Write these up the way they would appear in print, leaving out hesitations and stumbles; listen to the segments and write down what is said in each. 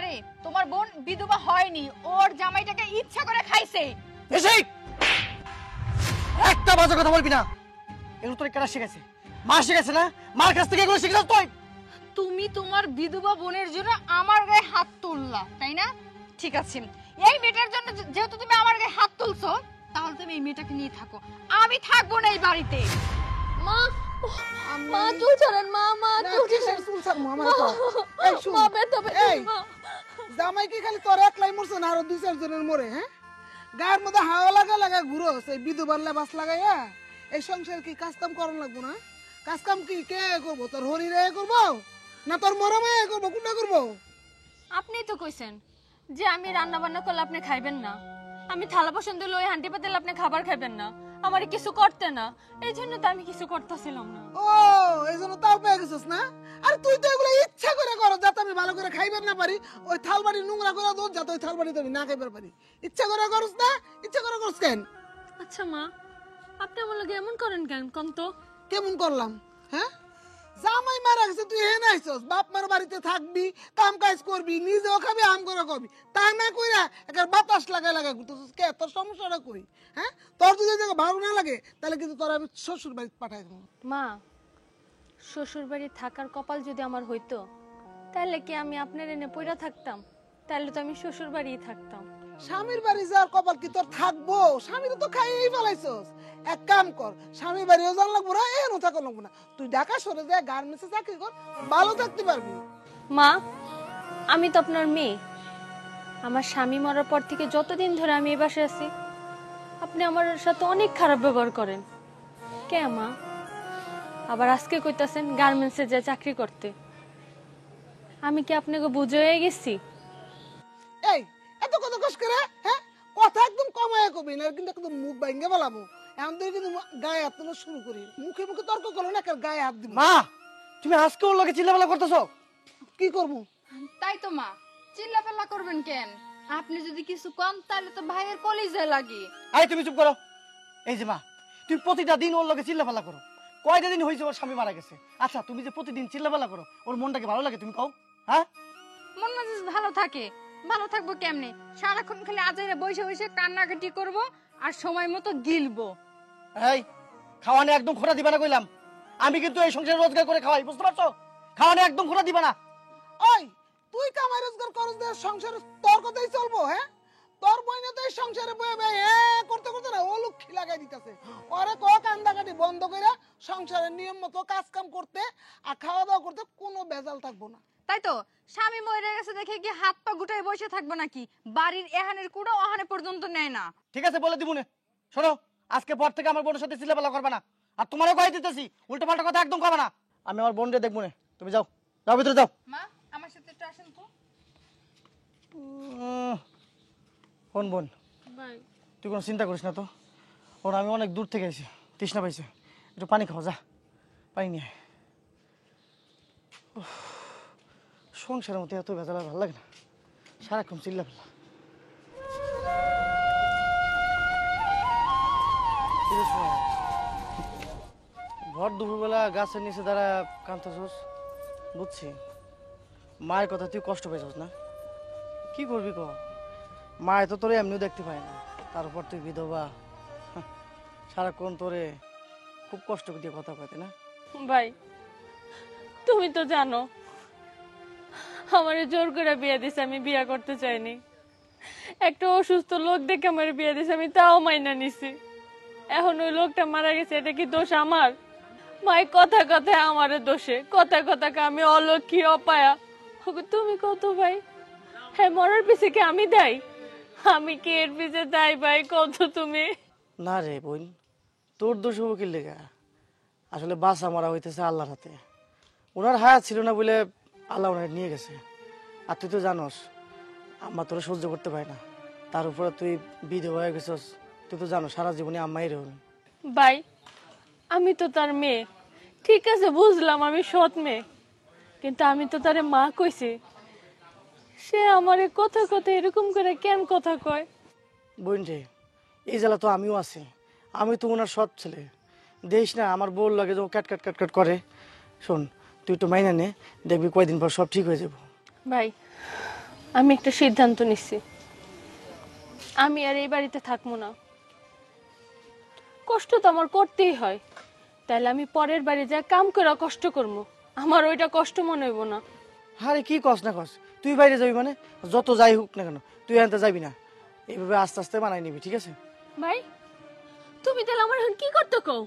আরে তোমার বোন বিধবা হয়নি, ওর জামাইটাকে ইচ্ছা করে খাইছে। এসেই একটা বাজে কথা বলবি না। এগুলো তোর কেন শিখেছে? মা শিখেছে না? মার কাছ থেকে এগুলো শিখেছ তুই? তুমি তোমার বিধবা বোনের জন্য আমার গায়ে হাত তুললা, তাই না? ঠিক আছে, এই মেয়েটার জন্য যেহেতু তুমি আমার গায়ে হাত তুলছো, তাহলে তুমি এই মেয়েটাকে নিয়ে থাকো, আমি থাকবো না এই বাড়িতে। মা মা চুল ছাড়েন, মা মা চুল চুল ছাড় আমার তো এই শুন মা বেটা এই জামাই কি খালি তোর একলাই মরছ না আরো দুই চার জনের মরে? হ্যাঁ, গায়ের মধ্যে হাওয়া লাগা ঘুরো সেই বিধবার লেবাস লাগাইয়া এই সংসার কি কাজ কাম করার লাগবো না? কাজ কাম কি কে করবো? তোর হরিরে করবো না তোর মরমে করবো? কোনটা করবো? আপনিই তো কইছেন যে আমি রান্না বান্না করলে আপনি খাইবেন না, আমি থালা বাসন ধুলে ওই হান্ডি পাতিলে আপনি খাবার খাইবেন না, আমারে কিছু করতে না, এই জন্য তো আমি কিছু করতেছিলাম না। ও এই জন্য তাও পেয়ে গেছিস না? আর তুই তো এগুলো ইচ্ছা করে করো যাতে আমি ভালো করে খাইবার না পারি, ওই থালবাড়ি নোংরা করে দোষ যাতে ওই থালবাড়িতে আমি না খাইবার পারি। ইচ্ছা করে করস না? ইচ্ছা করে করস কেন? আচ্ছা মা, আপনি আমার লগে এমন করেন কেন কোন তো? কেমন করলাম? হ্যাঁ, জামাই মারা গেছে তুই হেন আইছস, বাপ মার বাড়িতে থাকবি, কাম কাজ করবি, নিজেও খাবি, আম করে খাবি, তা না কইরা একার বাতাস লাগাই ঘুরতেছিস কে? তোর সমস্যাটা কই? হ্যাঁ, তোর যদি জায়গা ভালো না লাগে তাহলে কিন্তু তোর আমি শ্বশুর বাড়ি পাঠাই দেবো। মা, শ্বশুর বাড়ি থাকার কপাল যদি আমার হইতো তাহলে কি আমি আপনার এনে পইরা থাকতাম? তাহলে তো আমি শ্বশুর বাড়িই থাকতাম। স্বামীর বাড়ি যাওয়ার কপাল কি তোর থাকবো? স্বামীর তো খাইয়েই ফেলাইছস। এক কাম কর, স্বামীর বাড়িও যাওয়া লাগবো না, এখনো থাকা লাগবো না, তুই ঢাকা সরে যায় গার্মেন্টসে চাকরি কর, ভালো থাকতে পারবি। মা, আমি তো আপনার মেয়ে, আমার স্বামী মরার পর থেকে যতদিন ধরে আমি এই বাসায় আছি আপনি আমার সাথে অনেক খারাপ ব্যবহার করেন। কে মা? আবার আজকে কইতাছেন গার্মেন্টসে যে চাকরি করতে। আমি কি আপনাকে বুঝে হয়ে গেছি? এই এত কথা কস করে, হ্যাঁ, কথা একদম কমায় কবি না, কিন্তু একদম মুখ ভাঙ্গে বলাবো। এখন তুই কিন্তু গায়ে হাত তোলা শুরু করি, মুখে মুখে তর্ক করো না, গায়ে হাত দিব। মা, তুমি আজকে ওর লগে চিল্লাপাল্লা করতেছো? কি করবো? তাই তো মা, চিল্লাফাল্লা করবেন কেন? আপনি যদি কিছু কম তাহলে তো ভাইয়ের কলিজা লাগে। আই তুমি চুপ করো। এই যে মা, তুমি প্রতিটা দিন ওর লগে চিল্লাপাল্লা করো। কয়টা দিন হয়েছে ওর স্বামী মারা গেছে? আচ্ছা তুমি যে প্রতিদিন চিল্লাপাল্লা করো, ওর মনটাকে ভালো লাগে তুমি কও? হ্যাঁ, মন মেজাজ ভালো থাকে? ভালো থাকবো কেমনে? সারাক্ষণ খালি আজাইরা বসে বসে কান্নাকাটি করব আর সময় মতো গিলবো। এই খাওয়ানে একদম খোরা দিবা না কইলাম। আমি কিন্তু এই সংসারে রোজগার করে খাওয়াই, বুঝতে পারছো? খাওয়ানে একদম খোরা দিবা না। ওই তুই কামাই রোজগার করস দে, সংসারে তোর কথাই চলবো? হ্যাঁ, তোর বইনে তো এই সংসারে বয়ে বয়ে করতে করতে না ও লক্ষ্মী লাগাই দিতেছে। ওরে ক কান্দাকাটি বন্ধ করে সংসারের নিয়ম মতো কাজ কাম করতে আর খাওয়া দাওয়া করতে, কোনো ভেজাল থাকবো না। তাই তো, স্বামী মরে গেছে দেখে কি হাত পা গুটাই বসে থাকবো নাকি? বাড়ির এহানের কুড়ো ওহানে পর্যন্ত নেয় না। ঠিক আছে বলে দিবুনে। শোনো, আজকে পর থেকে আমার বোনের সাথে চিল্লাপাল্লা করবে না। আর তোমারও কয়ে দিতেছি, উল্টো পাল্টা কথা একদম কবে না। আমি আমার বোনরে দেখবো না। তুমি যাও, যাও ভিতরে যাও। মা, আমার সাথে একটু আসেন তো। কোন বোন? ভাই, তুই কোনো চিন্তা করিস না তো। ওর আমি অনেক দূর থেকে আইছি, তৃষ্ণা পাইছে, একটু পানি খাওয়া, যা পানি নিয়ে আয়। সংসারের মতো এত ভেজাল আর ভালো লাগে না, সারাক্ষণ চিল্লাপাল্লা। ভর দুপুরবেলা গাছের নিচে দাঁড়া কাঁদতেছস, বুঝছি। মায়ের কথা তুই কষ্ট পেয়েছস না? কি করবি ক? মায় তো তোরে এমনিও দেখতে পায় না, তার উপর তুই বিধবা, সারাক্ষণ তোরে খুব কষ্ট দিয়ে কথা কয় না? ভাই তুমি তো জানো আমারে জোর করে বিয়ে দিছে, আমি বিয়ে করতে চাইনি। একটা অসুস্থ লোক দেখে আমার বিয়ে দিছে, আমি তাও মাইনা নিছি। এখন ওই লোকটা মারা গেছে, এটা কি দোষ আমার? মাই কথা কথায় আমারে দোষে, কথা কথাকে আমি অলক্ষী অপায়া। তুমি কত ভাই, হ্যাঁ মরার পিছে কি আমি দেয়? আমি কি এর পিছে দায় ভাই? কত তুমি? না রে বোন, তোর দোষ হবো কি লেগা? আসলে বাসা মারা হইতেছে আল্লাহর হাতে। ওনার হায়াত ছিল না বলে আল্লাহ ওনার নিয়ে গেছে। আর তুই তো জানোস আম্মা তোরা সহ্য করতে পারে না, তার উপরে তুই বিধবা হয়ে গেছস। তুই তো জানো সারা জীবনে আম্মাই রহবে। ভাই আমি তো তার মেয়ে, ঠিক আছে বুঝলাম আমি সৎ মেয়ে, কিন্তু আমি তো তারে মা কইছি। সে আমারে কথা কথা এরকম করে কেন কথা কয়? বোন রে, এই জ্বালা তো আমিও আছি। আমি তো ওনার সৎ ছেলে, দেখিস না আমার বউর লাগে যখন ক্যাট ক্যাট ক্যাট ক্যাট করে। শোন, তুই একটু মাইনা নে, দেখবি কয়দিন পর সব ঠিক হয়ে যাবো। ভাই আমি একটা সিদ্ধান্ত নিচ্ছি, আমি আর এই বাড়িতে থাকবো না। কষ্ট তো আমার করতেই হয়, তাহলে আমি পরের বাড়ি যা কাম করে কষ্ট করবো, আমার ওইটা কষ্ট মনে হইব না। আরে কি কস না কস, তুই বাইরে যাবি মানে যত যাই হোক না কেন তুই আনতে যাবি না। এইভাবে আস্তে আস্তে বানাই নিবি, ঠিক আছে? ভাই তুমি তাহলে আমার এখন কি করতে কও?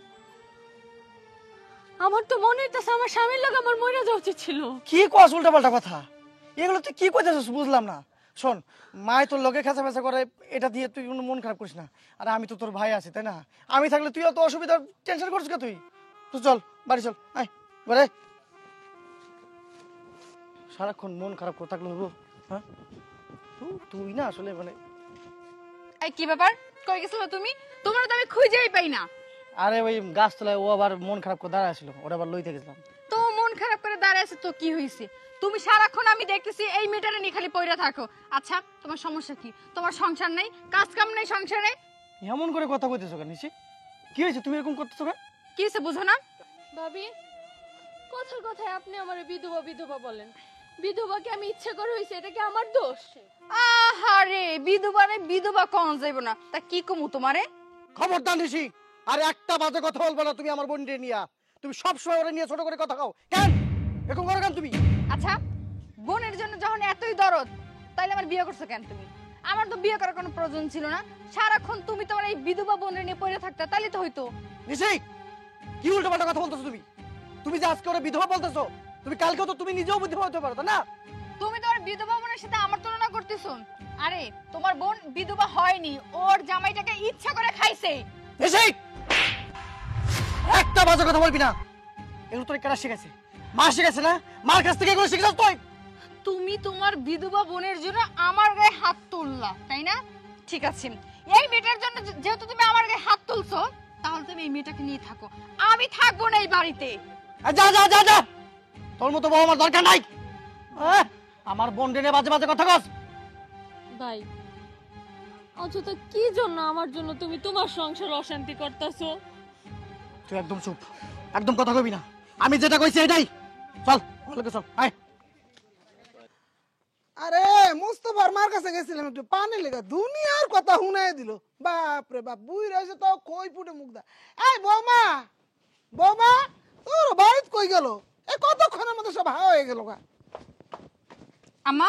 আমার তো মনে হইতেছে আমার স্বামীর লোক আমার মরে যাওয়া উচিত ছিল। কি কস উল্টা পাল্টা কথা? এগুলো তুই কি কইতেছিস বুঝলাম না। শোন, মায় তোর লোকে খেঁচা ফেঁচা করে, এটা দিয়ে তুই কোনো মন খারাপ করিস না। আর আমি তো তোর ভাই আছি, তাই না? আমি থাকলে তুই অত অসুবিধা টেনশন করছিস কে তুই? তুই চল বাড়ি চল, আয় বাড়ি। সারাক্ষণ মন খারাপ করে থাকলে হবো? হ্যাঁ, তুই না আসলে মানে। এই কি ব্যাপার, কই গেছিল তুমি? তোমার তো আমি খুঁজেই পাই না। আরে ওই গাছতলায় ও আবার মন খারাপ করে দাঁড়ায় ছিল, ওটা আবার লইতে গেছিলাম। তো মন খারাপ করে দাঁড়ায় আছে তো কি হয়েছে? তুমি সারাক্ষণ আমি দেখতেছি এই মেয়েটারে নিয়ে খালি পইরা থাকো। আচ্ছা তোমার সমস্যা কি? তোমার সংসার নাই, কাজ কাম নাই, সংসারে? এমন করে কথা কইতেছো কেন নিশি? কি হয়েছে, তুমি এরকম করতেছো কেন? কি হয়েছে বুঝো না? ভাবি, কথার কথায় আপনি আমার বিধবা বিধবা বলেন। বিধবাকে আমি ইচ্ছে করে হইছে, এটা কি আমার দোষ? আহারে বিধবারে বিধবা কোন যাইব না, তা কি কমু তোমারে? খবরদার নিশি, আর একটা বাজে কথা বলবো না তুমি আমার বোনকে নিয়ে। তুমি সব সময় ওরে নিয়ে ছোট করে কথা কও কেন? এরকম করো কেন তুমি? আচ্ছা বোনের জন্য যখন এতই দরদ, তাইলে আমার বিয়ে করছো কেন তুমি? আমার তো বিয়ে করার কোনো প্রয়োজন ছিল না। সারাক্ষণ তুমি তোমার এই বিধবা বোনের নিয়ে পড়ে থাকতে, তাইলে তো হইতো। নিশি, কি উল্টো পাল্টা কথা বলতেছো তুমি? তুমি যে আজকে ওরে বিধবা বলতেছো, তুমি কালকেও তো তুমি নিজেও বুদ্ধিমান হতে পারো, তাই না? তুমি তোমার বিধবা বোনের সাথে আমার তুলনা করতেছো। আরে তোমার বোন বিধবা হয়নি, ওর জামাইটাকে ইচ্ছা করে খাইছে। নিশি, একটা বাজে কথা বলবি না। এগুলো তোর কেনা শিখেছে? মা শিখেছে না? মার কাছ থেকে এগুলো শিখেছ তুই? তুমি তোমার বিধবা বোনের জন্য আমার গায়ে হাত তুললা, তাই না? ঠিক আছে, এই মেয়েটার জন্য যেহেতু তুমি আমার গায়ে হাত তুলছো, তাহলে তুমি এই মেয়েটাকে নিয়ে থাকো। আমি থাকবো না এই বাড়িতে। যা যা যা যা, তোর মতো বউ আমার দরকার নাই। আমার বোন নিয়ে বাজে বাজে কথা কস। ভাই, অযথা কি জন্য আমার জন্য তুমি তোমার সংসার অশান্তি করতেছো? তুই একদম চুপ, একদম কথা কবি না। আমি যেটা কইছি এটাই। চল ওকে চল, আয়। আরে মুস্তফার মার কাছে গেছিলাম একটু পানি লেগে, দুনিয়ার কথা শুনাই দিল। বাপ রে বাপ, বুই রয়েছে তো কই ফুটে মুখ দা। এই বৌমা, বৌমা তোর বাড়িতে কই গেল? এই কতক্ষণের মধ্যে সব হাওয়া হয়ে গেল গা। আম্মা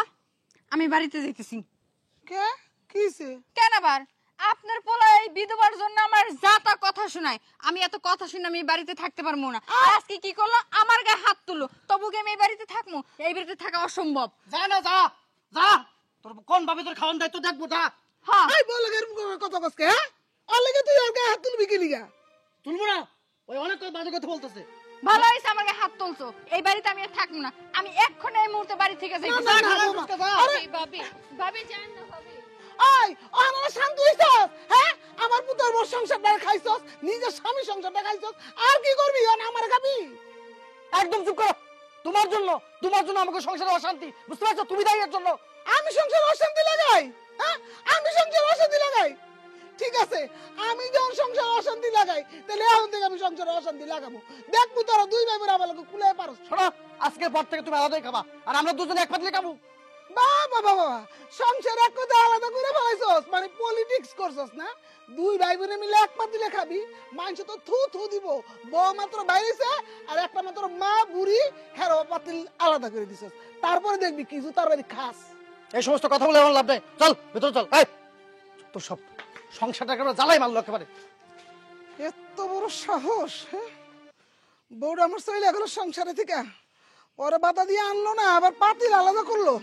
আমি বাড়িতে যাইতেছি। কে কিছে? কেন আবার? আপনার পোলা এই বিধবার জন্য আমার যাতা কথা শোনায়। আমি এত কথা শুনে আমি এই বাড়িতে থাকতে পারবো না। আর আজকে কি করলো? আমার গায়ে হাত তুললো। তবু কি আমি এই বাড়িতে থাকবো? এই বাড়িতে থাকা অসম্ভব। যা না যা যা, তোর কোন ভাবে তোর খাওয়ান দায়িত্ব দেখবো, যা। হ্যাঁ এই বলে এরকম করে কথা কসকে? হ্যাঁ, আর লেগে তুই ওর গায়ে হাত তুলবি কি লিগা? তুলবো না, ওই অনেক বাজে কথা বলতেছে। ভালো হয়েছে আমার গায়ে হাত তুলছো। এই বাড়িতে আমি আর থাকবো না। আমি এক্ষুনি এই মুহূর্তে বাড়ি থেকে যাই। না, না, না, বৌমা। আরে ভাবি, ভাবি জান না ভাবি। এই আমার শান্তি হইছস? হ্যাঁ, আমার পুত্র মোর সংসারটা খাইছস, নিজের স্বামী সংসারটা খাইছস, আর কি করবি? আর আমার খাবি? একদম চুপ করো। তোমার জন্য আমাকে সংসারে অশান্তি, বুঝতে পারছো? তুমি দায়ী এর জন্য। আমি সংসারে অশান্তি লাগাই? হ্যাঁ, আমি সংসারে অশান্তি লাগাই? ঠিক আছে, আমি যখন সংসারে অশান্তি লাগাই, তাহলে এখন থেকে আমি সংসারে অশান্তি লাগাবো। দেখবো তোরা দুই ভাই বোন আমার লোক কুলে পারস। শোনো, আজকের পর থেকে তুমি আলাদাই খাবা, আর আমরা দুজনে এক পাতিলে খাবো। বাবা বাবা, সংসার এক কথা আলাদা করে ফেলাইছস, মানে পলিটিক্স করছস না? দুই ভাই বোনে মিলে এক পাতিলে খাবি, মানুষ তো থু থু দিব। বউ মাত্র বাইরেছে, আর একটা মাত্র মা বুড়ি হেরো পাতিল আলাদা করে দিছস। তারপরে দেখবি কিছু তার বাড়ি খাস। এই সমস্ত কথা বলে আমার লাভ নেই, চল ভিতরে চল। এই তো সব সংসারটা একেবারে জ্বালাই মারলো একেবারে। এত বড় সাহস! হ্যাঁ, বউটা আমার চলে গেল সংসারে থেকে, পরে বাধা দিয়ে আনলো না, আবার পাতিল আলাদা করলো।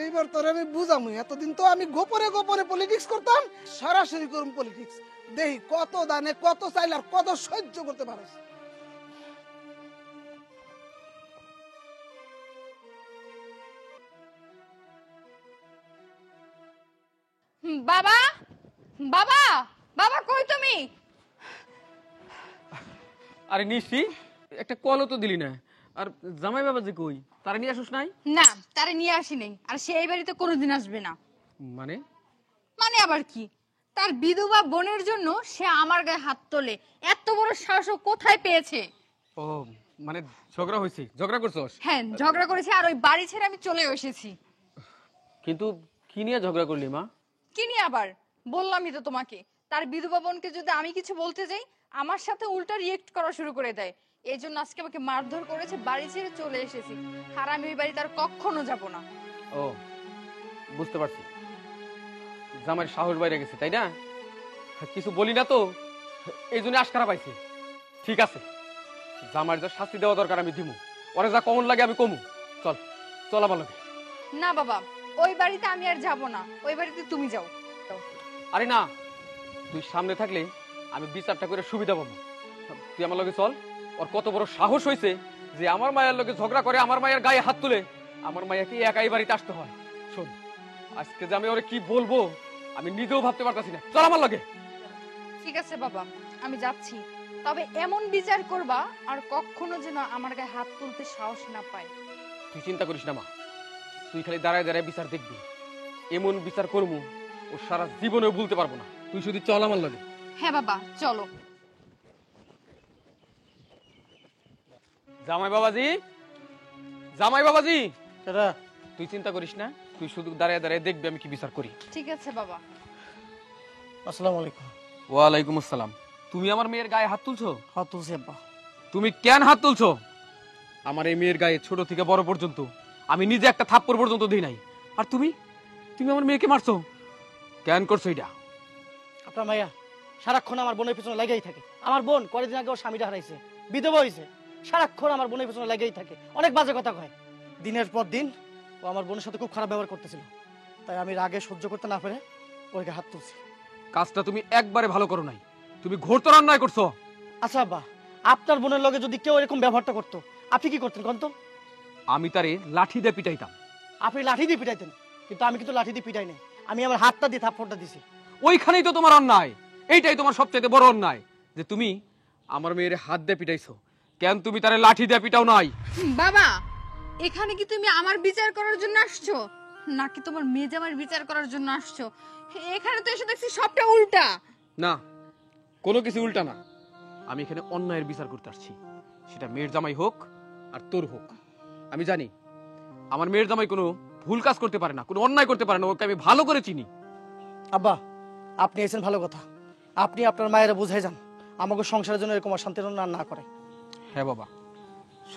এইবার তোর আমি বুঝামু। এতদিন তো আমি গোপনে গোপনে পলিটিক্স করতাম, সরাসরি করুম পলিটিক্স। দেখি কত দানে কত চাইল আর কত সহ্য করতে পারস। বাবা, বাবা, বাবা কই তুমি? আরে নিশ্চি একটা কলও তো দিলি না। আর জামাই বাবা যে কই, তারা নিয়ে আসুস নাই? না, তারে নিয়ে আসি নাই। আর সে এই বাড়িতে কোনোদিন আসবে না। মানে মানে আবার কি? তার বিধবা বোনের জন্য সে আমার গায়ে হাত তোলে। এত বড় সাহস ও কোথায় পেয়েছে? ও মানে ঝগড়া হয়েছে, ঝগড়া করছস? হ্যাঁ ঝগড়া করেছে, আর ওই বাড়ি ছেড়ে আমি চলে এসেছি। কিন্তু কি নিয়ে ঝগড়া করলি মা? কি নিয়ে আবার? বললামই তো তোমাকে, তার বিধবা বোনকে যদি আমি কিছু বলতে যাই আমার সাথে উল্টা রিয়েক্ট করা শুরু করে দেয়। এই জন্য আজকে আমাকে মারধর করেছে, বাড়ি ছেড়ে চলে এসেছি। আর আমি ওই বাড়িতে আর কখনো যাব না। ও বুঝতে পারছি, জামাইয়ের সাহস বাইরে গেছে তাই না? কিছু বলি না তো এই জন্য আশকারা পাইছি। ঠিক আছে, জামাইয়ের যা শাস্তি দেওয়া দরকার আমি দিমু, ওরে যা কমন লাগে আমি কমু। চল চল আমার লগে। না বাবা, ওই বাড়িতে আমি আর যাব না, ওই বাড়িতে তুমি যাও। আরে না, তুই সামনে থাকলে আমি বিচারটা করে সুবিধা পাবো। তুই আমার লগে চল। ওর কত বড় সাহস হয়েছে যে আমার মায়ের লগে ঝগড়া করে, আমার মায়ের গায়ে হাত তুলে আমার মায়াকে একাই বাড়িতে আসতে হয়। শোন, আজকে যে আমি ওরে কি বলবো আমি নিজেও ভাবতে পারতাছি না। চল আমার লগে। ঠিক আছে বাবা, আমি যাচ্ছি, তবে এমন বিচার করবা আর কখনো যেন আমার গায়ে হাত তুলতে সাহস না পায়। তুই চিন্তা করিস না মা, তুই খালি দাঁড়ায় দাঁড়ায় বিচার দেখবি। এমন বিচার করবো ও সারা জীবনেও ভুলতে পারবো না। তুই শুধু চল আমার লগে। হ্যাঁ বাবা, চলো। জামাই বাবাজি, জামাই বাবাজি। এটা তুই চিন্তা করিস না, তুই শুধু দাঁড়ায় দাঁড়ায় দেখবি আমি কি বিচার করি। ঠিক আছে বাবা। আসসালামু আলাইকুম। ওয়ালাইকুম আসসালাম। তুমি আমার মেয়ের গায়ে হাত তুলছো? হাত তুলছি আব্বা। তুমি কেন হাত তুলছো? আমার এই মেয়ের গায়ে ছোট থেকে বড় পর্যন্ত আমি নিজে একটা থাপ্পড় পর্যন্ত দিই নাই, আর তুমি তুমি আমার মেয়েকে মারছো। কেন করছো এটা? আপনার মাইয়া সারাক্ষণ আমার বোনের পিছনে লেগেই থাকে। আমার বোন কয়েকদিন আগে ওর স্বামীটা হারাইছে, বিধবা হয়েছে। সারাক্ষণ আমার বোনের পিছনে লেগেই থাকে, অনেক বাজে কথা কয়। দিনের পর দিন ও আমার বোনের সাথে খুব খারাপ ব্যবহার করতেছিল, তাই আমি রাগে সহ্য করতে না পেরে ওকে হাত তুলছি। কাজটা তুমি একবারে ভালো করো নাই, তুমি ঘোরতর অন্যায় করছো। আচ্ছা আব্বা, আপনার বোনের লগে যদি কেউ এরকম ব্যবহারটা করতো আপনি কি করতেন কন্ত? আমি তারে লাঠি দিয়ে পিটাইতাম। আপনি লাঠি দিয়ে পিটাইতেন, কিন্তু আমি কিন্তু লাঠি দিয়ে পিটাই নাই, আমি আমার হাতটা দিয়ে থাপ্পড়টা দিছি। ওইখানেই তো তোমার অন্যায়, এইটাই তোমার সবচেয়ে বড় অন্যায় যে তুমি আমার মেয়ের হাত দিয়ে পিটাইছো। কেন তুমি তারে লাঠি দিয়ে পিটাও নাই? বাবা, এখানে কি তুমি আমার বিচার করার জন্য আসছো নাকি তোমার মেয়ে জামাইয়ের বিচার করার জন্য আসছো? এখানে তো এসে দেখছি সবটা উল্টা। না, কোনো কিছু উল্টা না। আমি এখানে অন্যায়ের বিচার করতে আসছি, সেটা মেয়ের জামাই হোক আর তোর হোক। আমি জানি আমার মেয়ের জামাই কোনো ভুল কাজ করতে পারে না, কোনো অন্যায় করতে পারে না, ওকে আমি ভালো করে চিনি। আব্বা, আপনি এসেছেন ভালো কথা, আপনি আপনার মায়েরা বুঝাই যান আমাকে সংসারের জন্য এরকম অশান্তি না করে। হ্যাঁ বাবা,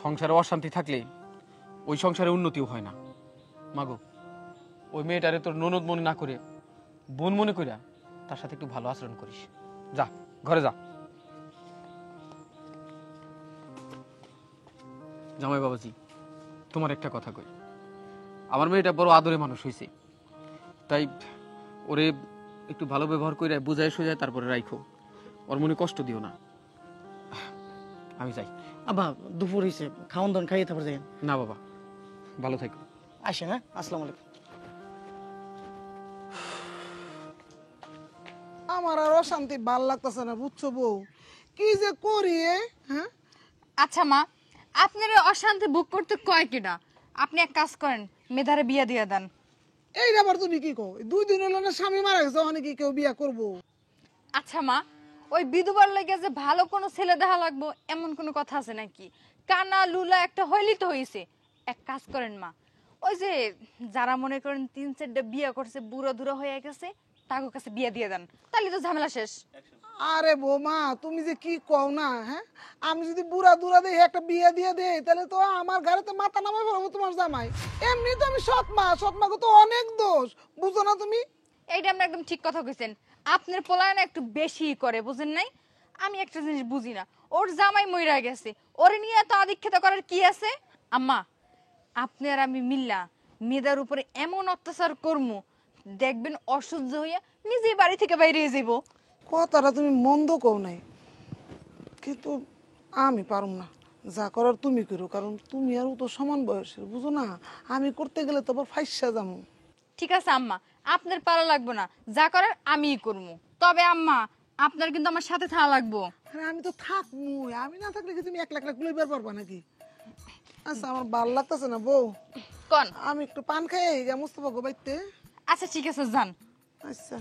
সংসারে অশান্তি থাকলে ওই সংসারে উন্নতিও হয় না। মাগো, ওই মেয়েটারে তোর ননদ মনে না করে বোন মনে করিয়া তার সাথে একটু ভালো আচরণ করিস। যা ঘরে যা। জামাই বাবাজি, তোমার একটা কথা কই, আমার মেয়েটা বড় আদরে মানুষ হয়েছে, তাই ওরে একটু ভালো ব্যবহার করে বুঝায় সোজায় তারপরে রাখো, ওর মনে কষ্ট দিও না। আমি যাই। আব্বা, দুপুর হয়েছে, খাওয়ান দাওয়ান খাইয়ে তারপর যাই। না বাবা, ভালো থাকো। আসেন। হ্যাঁ, আসসালামু আলাইকুম। আমার আর অশান্তি ভাল লাগতেছে না, বুঝছো বউ? কি যে করি হ্যাঁ? আচ্ছা মা, আপনার অশান্তি ভোগ করতে কয় কিনা? আপনি এক কাজ করেন, মেধারে বিয়া দিয়ে দেন। এই আবার তুমি কি কো? 2 দিন হলো না স্বামী মারা গেছে, ওখানে কি কেউ বিয়া করবো? আচ্ছা মা, ওই বিধবার লেগে যে ভালো কোনো ছেলে দেখা লাগবো এমন কোনো কথা আছে নাকি? কানা লুলা একটা হইলি তো হইছে। এক কাজ করেন মা, ওই যে যারা মনে করেন 3-4টা বিয়ে করছে, বুড়ো ধুরো হয়ে গেছে, তাদের কাছে বিয়ে দিয়ে দেন, তাহলে তো ঝামেলা শেষ। আরে বৌমা, তুমি যে কি কও না, হ্যাঁ? আমি যদি বুড়া দুরা দিয়ে একটা বিয়ে দিয়ে দেই তাহলে তো আমার ঘরেতে মাথা নামা ফেলবো তোমার জামাই। এমনি তো আমি সৎমা তো অনেক দোষ, বুঝো না তুমি? এইটা আপনি একদম ঠিক কথা কইছেন। আপনার পোলায়ন একটু বেশি করে, বুঝেন নাই? আমি একটা জিনিস বুঝি না, ওর জামাই মইরা গেছে, ওরে নিয়ে এত আদিক্ষেত করার কি আছে? আম্মা, আপনি আর আমি মিল্লা মেয়েদের উপরে এমন অত্যাচার করমু, দেখবেন অসহ্য হইয়া নিজেই বাড়ি থেকে বাইরে যাব। কথাটা তুমি মন্দ কও নাই, কিন্তু আমি পারুম না। যা করার তুমি করো, কারণ তুমি আর ও তো সমান বয়সের, বুঝো না? আমি করতে গেলে তো আবার ফাইসা যাবো। ঠিক আছে আম্মা, আপনার পারা লাগবো না, যা করার আমিই করবো। তবে আম্মা, আপনার কিন্তু আমার সাথে থাকা লাগবো। আরে আমি তো থাকবো, আমি না থাকলে কি তুমি এক লাখ লইবার পারবা নাকি? আচ্ছা, আমার ভাল লাগতেছে না বউ, কোন? আমি একটু পান খাই গা মুস্তফা গো বাইতে। আচ্ছা ঠিক আছে, যান। আচ্ছা।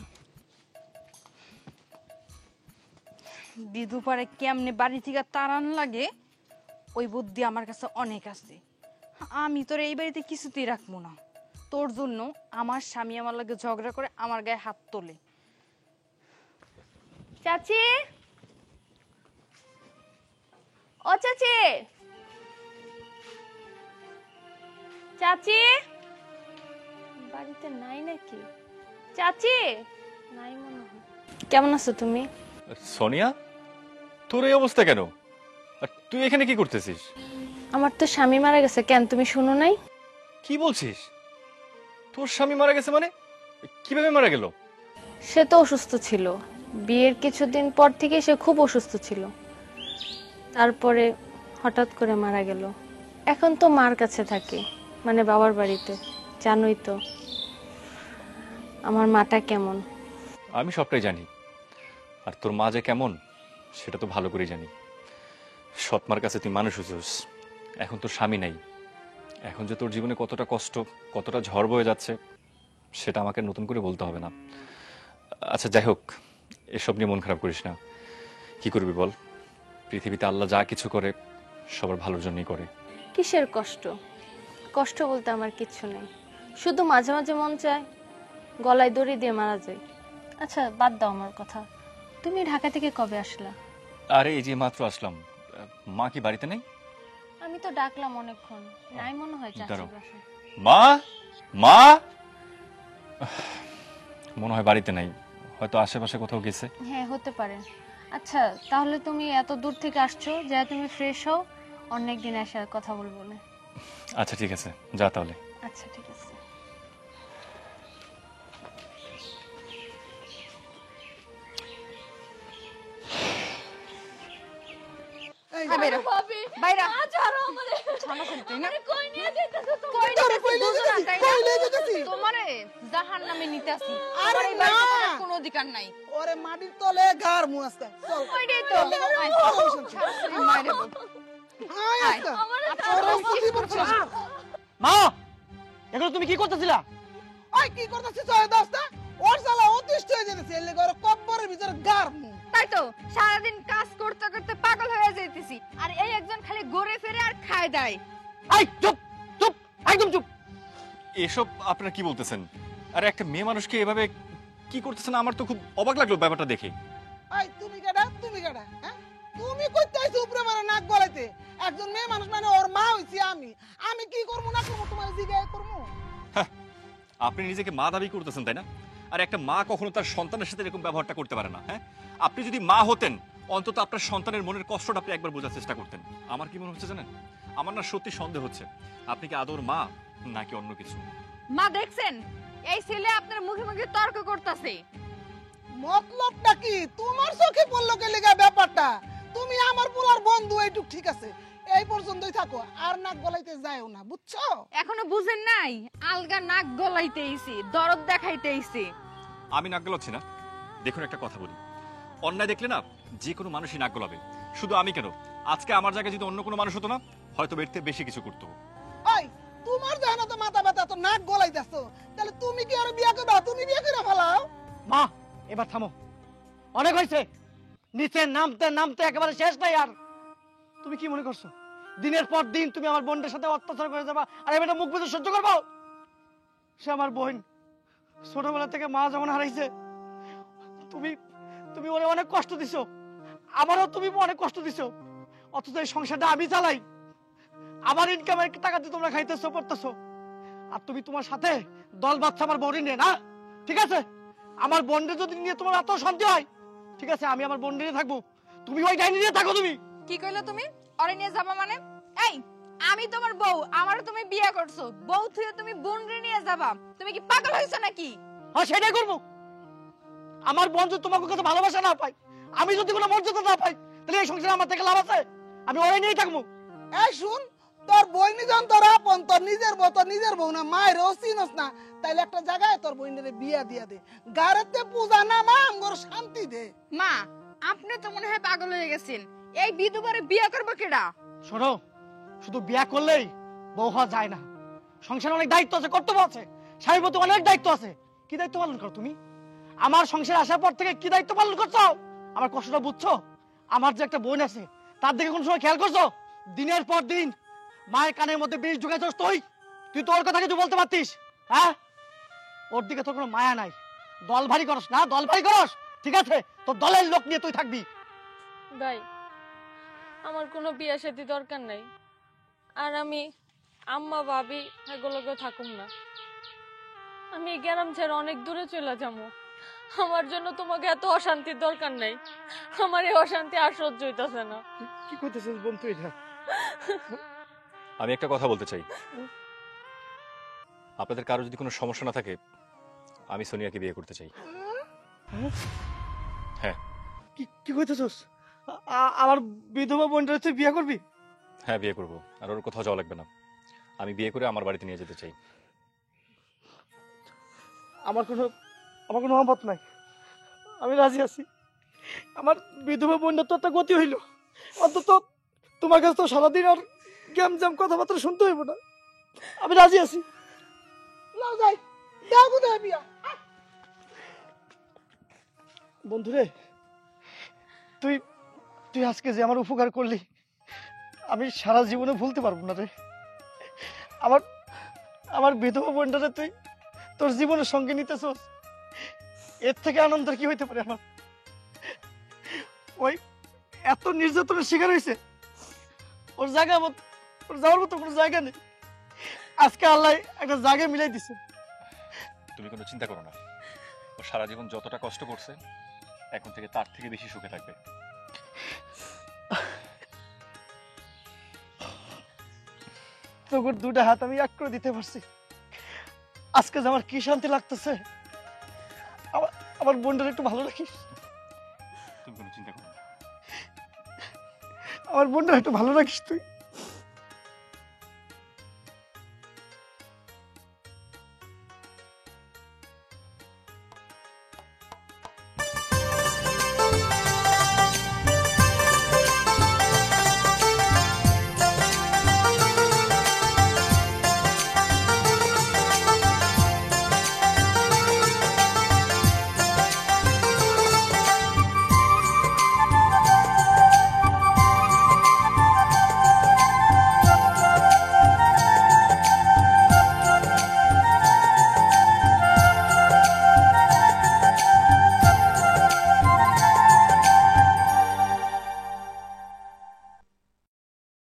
বিধু পারে কেমনে বাড়ি থেকে তাড়ান লাগে, ওই বুদ্ধি আমার কাছে অনেক আছে। আমি তোর এই বাড়িতে কিছুতেই রাখবো না, তোর জন্য আমার স্বামী আমার লাগে ঝগড়া করে আমার গায়ে হাত তোলে। চাচি, ও চাচি, চাচি বাড়িতে নাই নাকি? চাচি নাই মনে হয়। কেমন আছো তুমি? সোনিয়া, তোর এই অবস্থা কেন? আর তুই এখানে কি করতেছিস? আমার তো স্বামী মারা গেছে, কেন তুমি শুনো নাই? কি বলছিস? তোর স্বামী মারা গেছে মানে? কিভাবে মারা গেল? সে তো অসুস্থ ছিল, বিয়ের কিছুদিন পর থেকে সে খুব অসুস্থ ছিল, তারপরে হঠাৎ করে মারা গেল। এখন তো মার কাছে থাকে, মানে বাবার বাড়িতে। জানোই তো আমার মাটা কেমন। আমি সবটাই জানি, আর তোর মা যে কেমন সেটা তো ভালো করে জানি। সৎমার কাছে তুই মানুষ হয়েছিস, এখন তোর স্বামী নাই। এখন যে তোর জীবনে কতটা কষ্ট, কতটা ঝড় বয়ে যাচ্ছে সেটা আমাকে নতুন করে বলতে হবে না। আচ্ছা যাই হোক, এসব নিয়ে মন খারাপ করিস না। কি করবি বল, পৃথিবীতে আল্লাহ যা কিছু করে সবার ভালোর জন্যই করে। কিসের কষ্ট? কষ্ট বলতে আমার কিচ্ছু নেই, শুধু মাঝে মাঝে মন চায় গলায় দড়ি দিয়ে মারা যায়। আচ্ছা বাদ দাও আমার কথা, তুমি ঢাকা থেকে কবে আসলা? আরে এই যে মাত্র আসলাম। মা কি বাড়িতে নেই? আমি তো ডাকলাম অনেকক্ষণ, নাই মনে হয় চাচির দাঁড়াও। বাসায়। মা, মা মনে হয় বাড়িতে নাই, হয়তো আশেপাশে কোথাও গেছে। হ্যাঁ হতে পারে। আচ্ছা তাহলে তুমি এত দূর থেকে আসছো, যা তুমি ফ্রেশ হও, অনেক দিন এসে কথা বলবো না। আচ্ছা ঠিক আছে, যা তাহলে। আচ্ছা ঠিক আছে। এই হ্যাঁ, বাইরা। বাইরা। ছাড়ো করি, তাই না? কই নিতেছি, বুঝো না, তাই না? কই নিয়ে যেতেছি? তোমারে জাহান্নামে নিতেছি। আরে আমার এই বাড়িতে না। থাকার কোনো অধিকার নাই। ওরে মাটির তলে গার মুয়াস্তা চল ওইটাই তো। আয়, ছাড়ো, মাইরে বল। আয় আস্তা ওরে মুসি বলছ মা, এগুলো তুমি কি করতেছিলা? ওই কি করতেছিস ওই দোস্তা? ওর শালা অতিষ্ঠ হয়ে যেতেছে, এর লেগে ওর কব্বরের ভিতরে গার মু। তাই তো, সারাদিন কাজ করতে করতে পাগল হয়ে যাইতেছি, আর এই একজন খালি ঘুরে ফিরে আর খায় দেয়। এই চুপ চুপ, একদম চুপ। এসব আপনারা কি বলতেছেন? আরে একটা মেয়ে মানুষকে এভাবে কি করতেছেন, আমার তো খুব অবাক লাগলো ব্যাপারটা দেখে। এই তুমি কেডা হ্যাঁ? তুমি কইতে আইছো উপরে মারা নাক গলাইতে? একজন মেয়ে মানুষ মানে ওর মা হইছি আমি। আমি কি করব না করব তোমার জিগায় করব? আপনি নিজেকে মা দাবি করতেছেন তাই না? আর একটা মা কখনো তার সন্তানের সাথে এরকম ব্যবহারটা করতে পারে না। হ্যাঁ, আপনি যদি মা হতেন অন্তত আপনার সন্তানের মনের কষ্টটা আপনি একবার বোঝার চেষ্টা করতেন। আমার কি মনে হচ্ছে জানেন, আমার না সত্যি সন্দেহ হচ্ছে আপনি কি আদর মা নাকি অন্য কিছু। মা দেখছেন, এই ছেলে আপনার মুখে মুখে তর্ক করতেছে। মতলবটা কি? তোমার চোখে পড়লো কে লেগা ব্যাপারটা? তুমি আমার পোলার বন্ধু, এইটুক ঠিক আছে, এই পর্যন্তই থাকো, আর নাক গলাইতে যায়ও না, বুঝছো? এখনো বুঝেন নাই? আলগা নাক গলাইতেইছি, দরদ দেখাইতেইছি। আমি নাক গলাচ্ছি না। দেখুন একটা কথা বলি, অন্যায় দেখলে না যে কোনো মানুষই নাক গলাবে। শুধু আমি কেন, আজকে আমার জায়গায় যদি অন্য কোনো মানুষ হতো না, হয়তো এর থেকে বেশি কিছু করতো। ওই তোমার জানো তো মাথা ব্যথা, তো নাক গলাইতেছো, তাহলে তুমি কি আর বিয়া করবা? তুমি বিয়া করে ফেলাও। মা, এবার থামো, অনেক হয়েছে। নিচে নামতে নামতে একেবারে শেষ নাই আর। তুমি কি মনে করছো দিনের পর দিন তুমি আমার বোনদের সাথে অত্যাচার করে যাবা আর আমি এটা মুখ বুজে সহ্য করবো? সে আমার বোন, ছোটবেলা থেকে মা যেমন হারাইছে, তুমি তুমি ওরে অনেক কষ্ট দিছো, আমারও তুমি অনেক কষ্ট দিছো। অথচ এই সংসারটা আমি চালাই, আমার ইনকামের টাকা দিয়ে তোমরা খাইতেছো পড়তেছো, আর তুমি তোমার সাথে দল বাচ্চা আমার বোনই নিয়ে না। ঠিক আছে, আমার বোনদের যদি নিয়ে তোমার এত শান্তি হয়, ঠিক আছে, আমি আমার বোন নিয়ে থাকবো, তুমি ওই ডাইনি নিয়ে থাকো। তুমি কি কইলো তুমি? অরে নিয়ে যাবা মানে? এই, আমি তোমার বউ, আমারও তুমি বিয়ে করছো, বউ থুয়ে তুমি বোনরে নিয়ে যাবা? তুমি কি পাগল হইছো নাকি? হ্যাঁ, সেটাই করবো। আমার বোন যদি তোমাকে কত ভালোবাসা না পাই, আমি যদি কোনো মর্যাদা না পাই, তাহলে এই সংসারে আমার থেকে লাভ আছে? আমি ওই নিয়েই থাকবো। এই শুন, তোর বই নিজন তোর আপন, তোর নিজের বউ, তোর নিজের বউ না, মায়ের ও চিনস না, তাইলে একটা জায়গায় তোর বইনের বিয়া দিয়া দে, গারেতে পূজা না মা আমগর শান্তি দে। মা, আপনি তো মনে হয় পাগল হয়ে গেছেন। এই বিধবারে বিয়ে করবো কেডা? শোনো, শুধু বিয়া করলেই বউ হওয়া যায় না, সংসারে অনেক দায়িত্ব আছে, কর্তব্য আছে, স্বামীর প্রতি অনেক দায়িত্ব আছে। কি দায়িত্ব পালন করো তুমি? আমার সংসারে আসার পর থেকে কি দায়িত্ব পালন করছো? আমার কষ্টটা বুঝছো? আমার যে একটা বোন আছে, তার দিকে কোন সময় খেয়াল করছো? দিনের পর দিন মায়ের কানের মধ্যে বিষ ঢুকাইছস তুই। তুই তোর কথা কিছু বলতে পারতিস? হ্যাঁ? ওর দিকে তোর কোনো মায়া নাই। দল ভারী করস না, দল ভারী করস, ঠিক আছে? তোর দলের লোক নিয়ে তুই থাকবি। ভাই আমার কোনো বিয়া শাদী দরকার নাই, আর আমি আম্মা ভাবি এগুলোকে থাকুম না। আমি এই গ্রাম ছেড়ে অনেক দূরে চলে যাবো। আমার জন্য তোমাকে এত অশান্তির দরকার নাই। আমার এই অশান্তি আর সহ্য হইতাছে না। কি করতেছিস বন্ধু এটা? আমি একটা কথা বলতে চাই, আপনাদের কারো যদি কোনো সমস্যা না থাকে, আমি সোনিয়াকে বিয়ে করতে চাই। হ্যাঁ কি কি করতেছিস? আমার বিধবা বোনটা তুই বিয়ে করবি? হ্যাঁ, বিয়ে করব, আর ওর কোথাও যাওয়া লাগবে না। আমি বিয়ে করে আমার বাড়িতে নিয়ে যেতে চাই। আমার কোনো অমত নাই, আমি রাজি আছি। আমার বিধবা বোনটা তো একটা গতি হইল, অন্তত তোমার কাছে তো সারাদিন আর গ্যাম জ্যাম কথাবার্তা শুনতে হইব না। আমি রাজি আছি। লাও যাই দাও কোথায় বিয়া বন্ধুরে, তুই তুই আজকে যে আমার উপকার করলি, আমি সারা জীবনে ভুলতে পারবো না রে। আমার আমার বিধবা বোনটারে তুই তোর জীবনের সঙ্গে নিতেছস, এর থেকে আনন্দের কি হইতে পারে আমার? ওই এত নির্যাতনের শিকার হয়েছে, ওর ওর যাওয়ার মতো কোনো জায়গা নেই। আজকে আল্লাহ একটা জায়গা মিলাই দিছে। তুমি কোনো চিন্তা করো না, ও সারা জীবন যতটা কষ্ট করছে এখন থেকে তার থেকে বেশি সুখে থাকবে। তোর দুটা হাত আমি এক করে দিতে পারছি, আজকে যে আমার কি শান্তি লাগতেছে। আমার বোনটার একটু ভালো রাখিস, তুমি কোনো চিন্তা করো না। আমার বোনটা একটু ভালো রাখিস তুই।